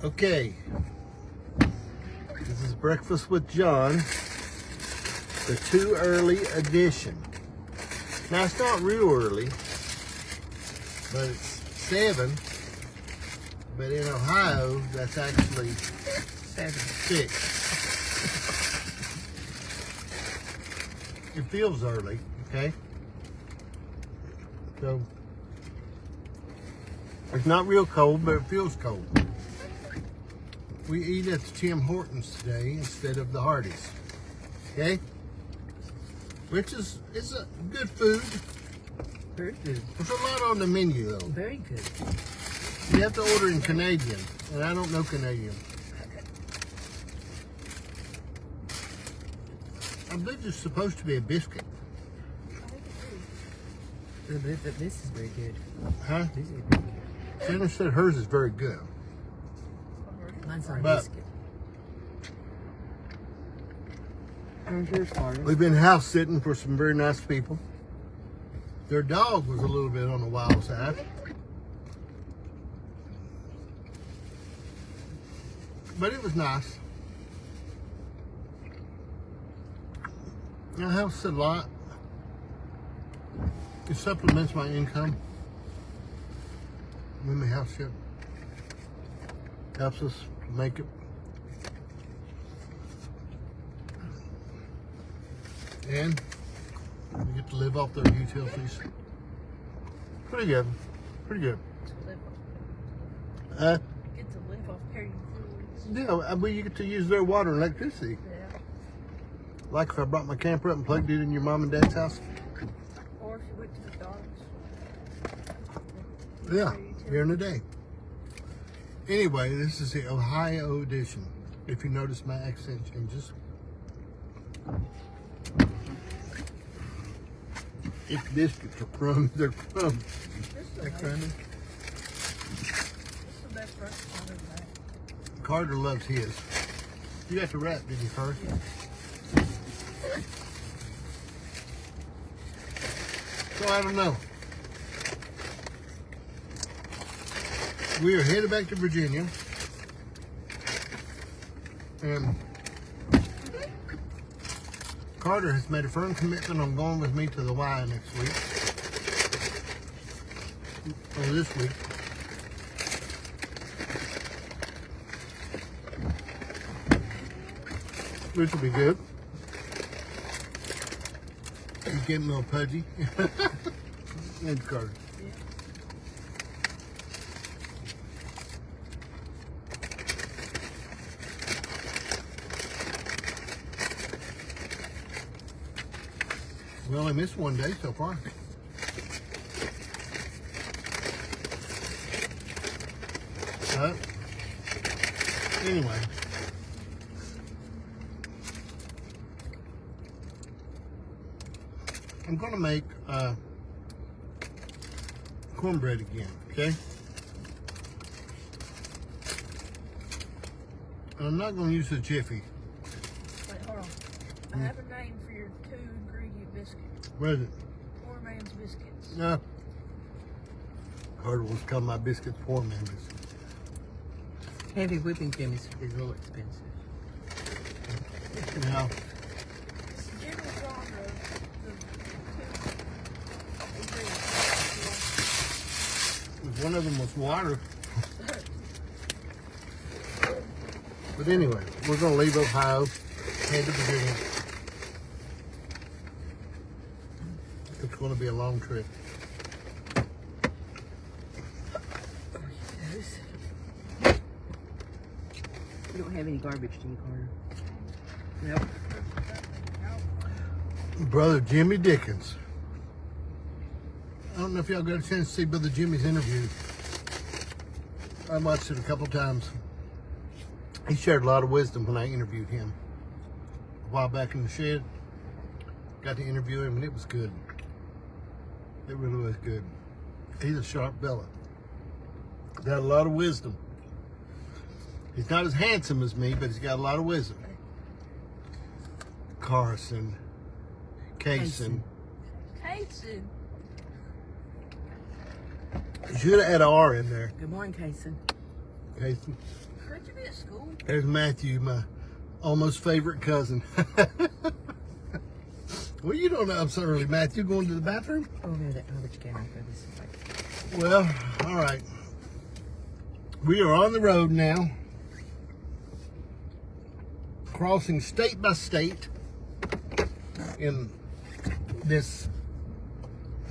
Okay, this is Breakfast with John, the too early edition. Now it's not real early, but it's 7. But in Ohio, that's actually 6. It feels early, okay? So it's not real cold, but it feels cold. We eat at the Tim Hortons today instead of the Hardee's, okay? Which is a good food. Very good. There's a lot on the menu though. Very good. You have to order in Canadian, and I don't know Canadian. I believe there's supposed to be a biscuit. This is very good. Huh? This is very good. Jenna said hers is very good. Mine's on But- biscuit. How's yours, Carter? We've been house sitting for some very nice people. Their dog was a little bit on the wild side. But it was nice. I house sit a lot. It supplements my income. When the house shit helps us make it. And we get to live off their utilities. Pretty good. Pretty good. Get to live off their utilities. Yeah, I mean, you get to use their water and electricity. Yeah. Like if I brought my camper up and plugged it in your mom and dad's house. Or if you went to McDonald's. Yeah, during the day. Anyway, this is the Ohio edition. If you notice my accent changes. It's biscuits are crumbs. They're crumbs. This is the They're best- crummy. this is the best restaurant in that. Carter loves his. You got the wrap, did you, Carter? Yeah. So I don't know. We are headed back to Virginia. And Carter has made a firm commitment on going with me to the Y next week. Or this week. Which will be good. You getting a little pudgy? And Carter. We only missed one day so far. But anyway. I'm gonna make cornbread again, okay? And I'm not gonna use the Jiffy. Wait, hold on. I have a name for your 2-ingredient biscuit. Where is it? Poor man's biscuits. No. Carter was calling my biscuits poor man biscuits. Heavy whipping cream is real expensive. Now, It's the general genre of the 2 ingredients. if one of them was water. But anyway, we're gonna leave Ohio, head to Virginia. It's gonna be a long trip. You don't have any garbage, do you, Carter? Nope. Brother Jimmy Dickens. I don't know if y'all got a chance to see Brother Jimmy's interview. I watched it a couple times. He shared a lot of wisdom when I interviewed him a while back in the shed. Got to interview him and it was good. It really was good. He's a sharp fella. Got a lot of wisdom. He's not as handsome as me, but he's got a lot of wisdom. Carson, Kaysen. Kaysen. You should have had an R in there. Good morning, Kaysen. Kaysen. Could you be at school? There's Matthew, my almost favorite cousin. Well, you don't know I'm so early, Matthew. Going to the bathroom? Oh, no, that garbage can out there. This is like... Well, all right. We are on the road now, crossing state by state in this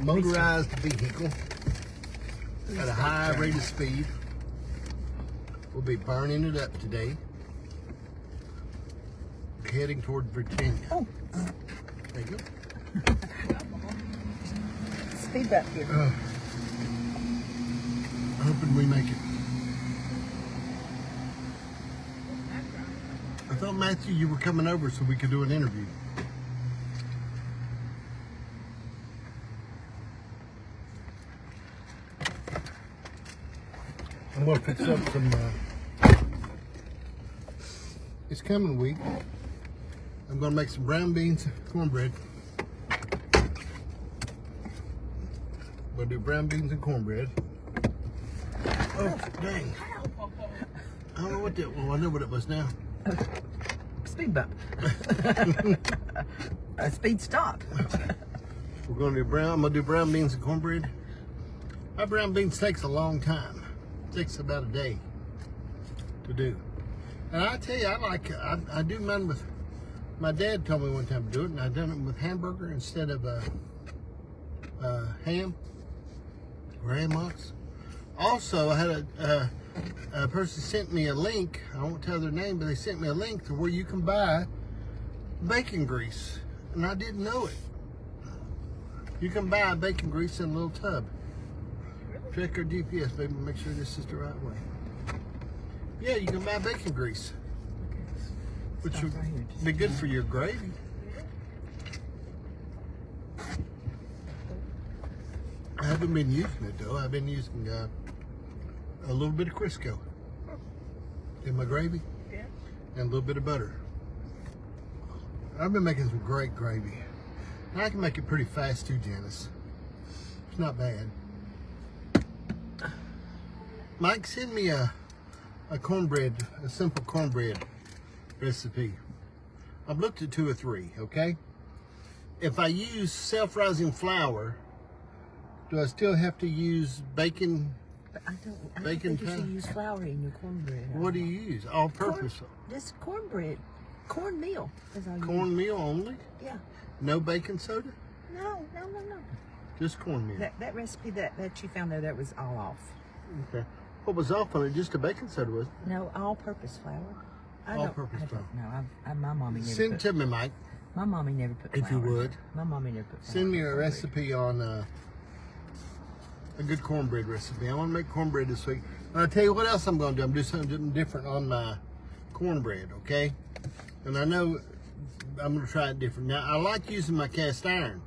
motorized vehicle at a high rate of speed. We'll be burning it up today, heading toward Virginia. Oh, There you go. speed back here. Hoping we make it. I thought, Matthew, you were coming over so we could do an interview. I'm going to fix up some, this coming week, I'm going to make some brown beans, cornbread. We'll do brown beans and cornbread. Oh, dang. I don't know what that was. Well, I know what it was now. Speed bump. A speed stop. We're going to do I'm going to do brown beans and cornbread. My brown beans takes a long time. It takes about a day to do. And I tell you, I do mine with, my dad told me one time to do it, and I've done it with hamburger instead of ham or ham hocks. Also, I had a person sent me a link. I won't tell their name, but they sent me a link to where you can buy bacon grease, and I didn't know it. You can buy bacon grease in a little tub. Check our GPS, baby. Make sure this is the right way. Yeah, you can buy bacon grease, which Stop would right here. be good for your gravy. I haven't been using it though. I've been using a little bit of Crisco in my gravy, Yeah. and a little bit of butter. I've been making some great gravy. And I can make it pretty fast too, Janice. It's not bad. Mike, send me a cornbread, a simple cornbread recipe. I've looked at 2 or 3, okay? If I use self-rising flour, do I still have to use bacon? But I don't Bacon think you should pie? use flour in your cornbread. What do you use? All-purpose? This cornbread. Cornmeal is all you use. Cornmeal only? Yeah. No baking soda? No. Just cornmeal. That recipe that you found there, that was all off. Okay. What was off on it? Just a baking soda, was it? No, all-purpose flour. All-purpose flour. No, my mommy never Send it put. to me, Mike. My mommy never put. If you flour. would. My mommy never put. Flour Send me in a cornbread. recipe on a good cornbread recipe. I want to make cornbread this week. And I'll tell you what else I'm going to do. I'm going to do something different on my cornbread, okay? And I know I'm going to try it different. Now, I like using my cast iron,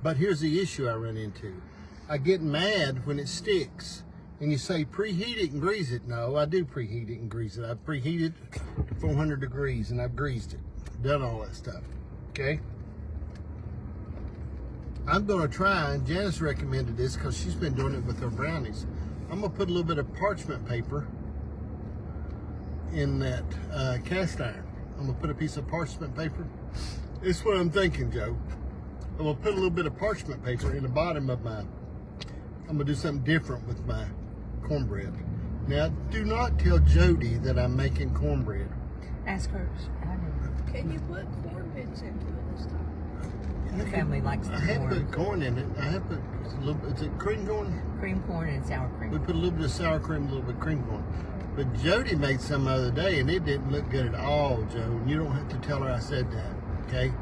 but here's the issue I run into. I get mad when it sticks. And you say preheat it and grease it. No, I do preheat it and grease it. I preheat it to 400 degrees and I've greased it. Done all that stuff, okay? I'm going to try, and Janice recommended this because she's been doing it with her brownies. I'm going to put a little bit of parchment paper in that cast iron. I'm going to put a piece of parchment paper. This is what I'm thinking, Joe. I'm going to put a little bit of parchment paper in the bottom of my, I'm going to do something different with my cornbread. Now, do not tell Jody that I'm making cornbread. Ask her. I know. Can you put corn bits into it this time? Her family likes the I have corn. put corn in it. I have put a little, is it cream corn? Cream corn and sour cream. We put a little bit of sour cream, a little bit of cream corn. But Jody made some the other day, and it didn't look good at all, Joe. And you don't have to tell her I said that, okay?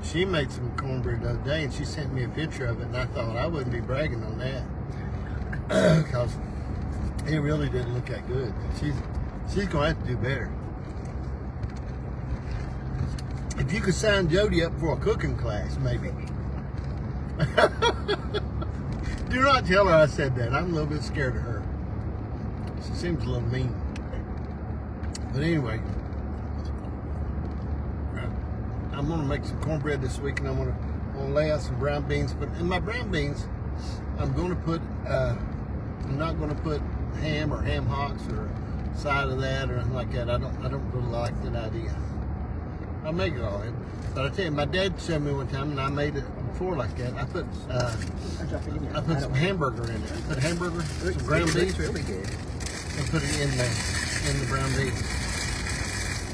She made some cornbread the other day, and she sent me a picture of it, and I thought I wouldn't be bragging on that because it really didn't look that good. She's gonna have to do better. If you could sign Jody up for a cooking class, maybe. Do not tell her I said that. I'm a little bit scared of her. She seems a little mean. But anyway, I'm gonna make some cornbread this week, and I'm gonna lay out some brown beans. But in my brown beans, I'm gonna put I'm not gonna put ham or ham hocks or side of that or anything like that. I don't really like that idea. I'll make it all right. But I tell you, my dad showed me one time, and I made it before like that. I put some hamburger in there. I put hamburger, some ground beef, really good. and put it in the ground beef.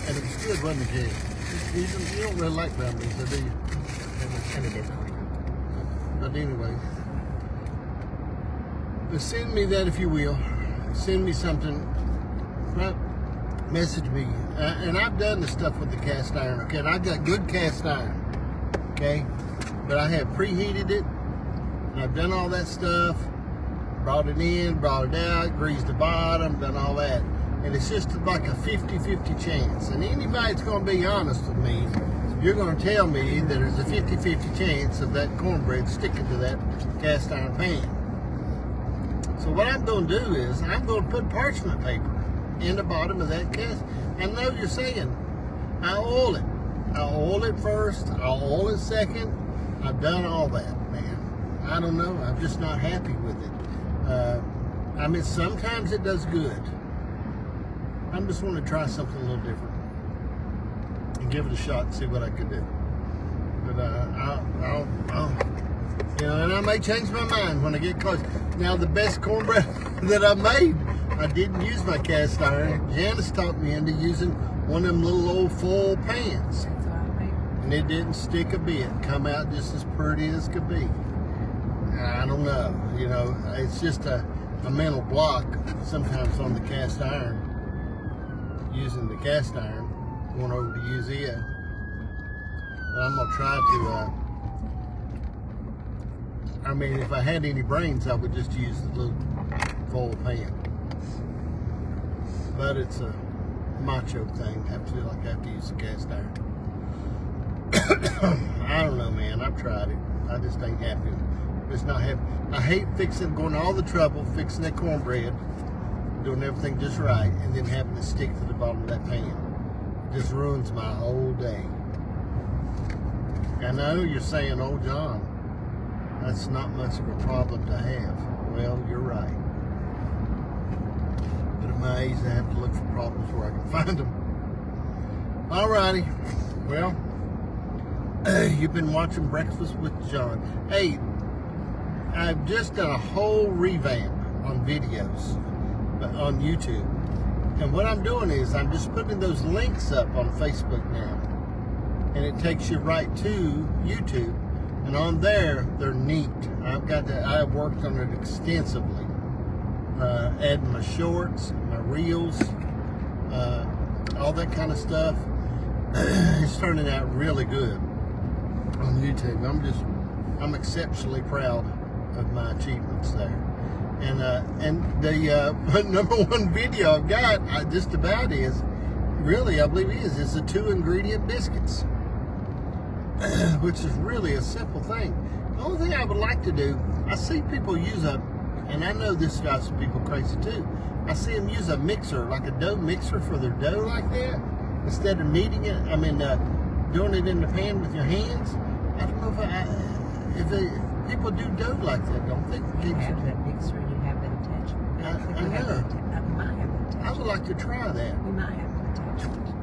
And it was good, wasn't it, Jay? You don't really like ground beef, do you? Kind of different. But anyway, but send me that if you will. Send me something. Right? Message me. And I've done the stuff with the cast iron, okay? And I've got good cast iron, okay? But I have preheated it, and I've done all that stuff, brought it in, brought it out, greased the bottom, done all that. And it's just like a 50-50 chance. And anybody that's going to be honest with me, you're going to tell me that there's a 50-50 chance of that cornbread sticking to that cast iron pan. So what I'm going to do is I'm going to put parchment paper in the bottom of that cast. I know you're saying, I oil it. I oil it first, I'll oil it second. I've done all that, man. I don't know, I'm just not happy with it. I mean, sometimes it does good. I just want to try something a little different and give it a shot and see what I could do. But I'll you know, and I may change my mind when I get close. Now, the best cornbread that I made, I didn't use my cast iron. Janice talked me into using one of them little old foil pans. That's what I made. And it didn't stick a bit. Come out just as pretty as could be. I don't know. You know, it's just a mental block sometimes on the cast iron. Using the cast iron, going over to use it. But I'm going to try to... I mean, if I had any brains, I would just use the little foil pan. But it's a macho thing. I feel like I have to use the cast iron. I don't know, man. I've tried it. I just ain't happy. Just not happy. I hate going to all the trouble, fixing that cornbread, doing everything just right, and then having to stick to the bottom of that pan. It just ruins my whole day. I know you're saying, oh, John, that's not much of a problem to have. Well, you're right. But at my age, I have to look for problems where I can find them. Alrighty. Well, you've been watching Breakfast with John. Hey, I've just done a whole revamp on videos on YouTube. And what I'm doing is I'm just putting those links up on Facebook now. And it takes you right to YouTube. And on there, they're neat. I've worked on it extensively. Adding my shorts, my reels, all that kind of stuff. It's turning out really good on YouTube. I'm exceptionally proud of my achievements there. And the number one video I've got just about is, really, I believe is the 2-ingredient biscuits. Which is really a simple thing. The only thing I would like to do, I see people use and I know this drives some people crazy too, I see them use a mixer, like a dough mixer for their dough like that, instead of kneading it, doing it in the pan with your hands. I don't know if people do dough like that, don't they? You have that mixer and you have that attachment. I know. We might have that attachment. I would like to try that. We might have that attachment.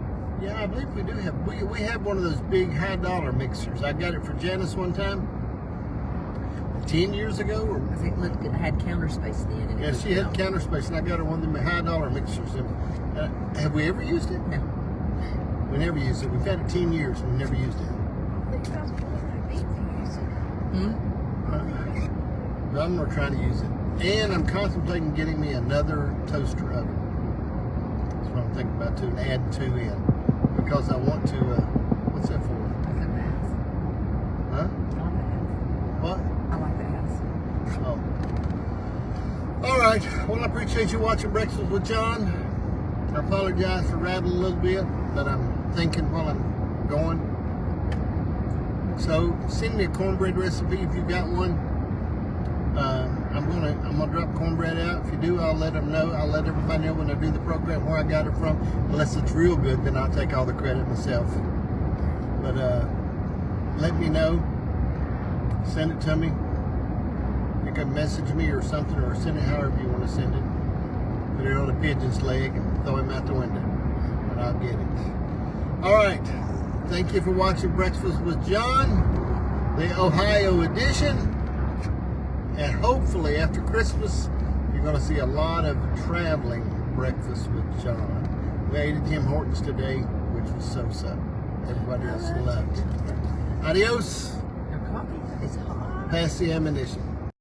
Yeah, I believe we do have. We have one of those big high-dollar mixers. I got it for Janice one time, 10 years ago. I think it had counter space then. And Yeah, she had counter space, and I got her one of them high-dollar mixers. And, have we ever used it? No. We never used it. We've had it 10 years, and we never used it. I think that's what I need to use it. But I'm not trying to use it. And I'm contemplating getting me another toaster oven. That's what I'm thinking about too, and adding 2 in. Because I want to, what's that for? Like a house. Huh? I like the house. What? I like the house. Oh. All right. Well, I appreciate you watching Breakfast with John. I apologize for rattling a little bit, but I'm thinking while I'm going. So send me a cornbread recipe if you've got one. I'm gonna drop cornbread out. If you do, I'll let them know. I'll let everybody know when I do the program where I got it from. Unless it's real good, then I'll take all the credit myself. But let me know. Send it to me. You can message me or something, or send it however you want to send it. Put it on a a pigeon's leg and throw him out the window. But I'll get it. All right. Thank you for watching Breakfast with John, the Ohio edition. And hopefully after Christmas, you're going to see a lot of traveling Breakfast with John. We ate at Tim Hortons today, which was so-so. Everybody else loved it. Adios. Your coffee is hot. Pass the ammunition.